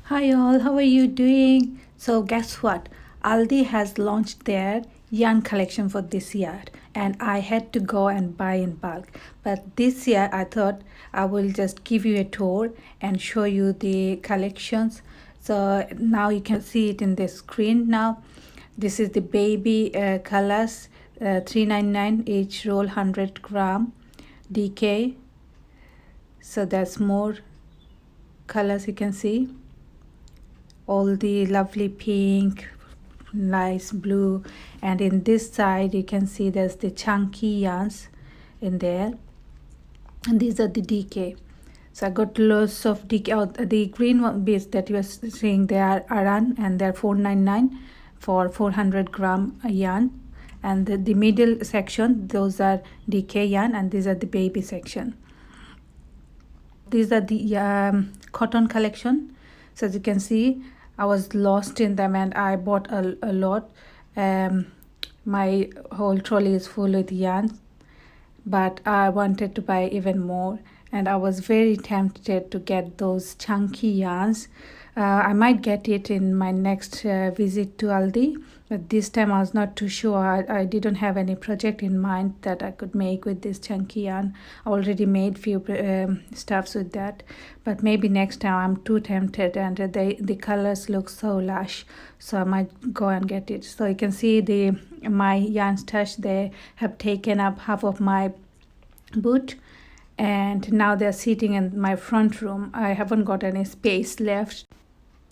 Hi all, how are you doing? So guess what? Aldi has launched their yarn collection for this year and I had to go and buy in bulk. But this year I thought I will just give you a tour and show you the collections. So now you can see it in the screen now. This is the baby colors, 3.99 each roll, 100 gram DK. So there's more colors you can see. All the lovely pink, nice blue, and in this side you can see there's the chunky yarns in there, and these are the DK. So I got lots of DK. Oh, the green one base that you are seeing, they are Aran and they're 4.99 for 400 gram yarn, and the middle section, those are DK yarn, and these are the baby section. These are the cotton collection. So as you can see, I was lost in them and I bought a lot. My whole trolley is full with yarn, but I wanted to buy even more and I was very tempted to get those chunky yarns. I might get it in my next visit to Aldi, but this time I was not too sure. I didn't have any project in mind that I could make with this chunky yarn. I already made few stuffs with that, but maybe next time. I'm too tempted, and the colors look so lush, so I might go and get it. So you can see my yarn stash, they have taken up half of my boot, and now they're sitting in my front room. I haven't got any space left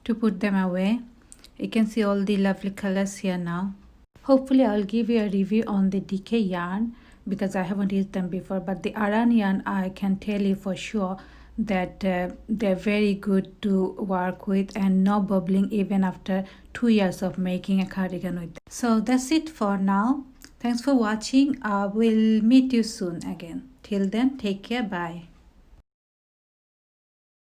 to put them away. You can see all the lovely colors here now. Hopefully I'll give you a review on the DK yarn because I haven't used them before, but the Aran yarn, I can tell you for sure that they're very good to work with and no bubbling even after 2 years of making a cardigan with them. So that's it for now. Thanks for watching. I will meet you soon again. Till then, take care. Bye.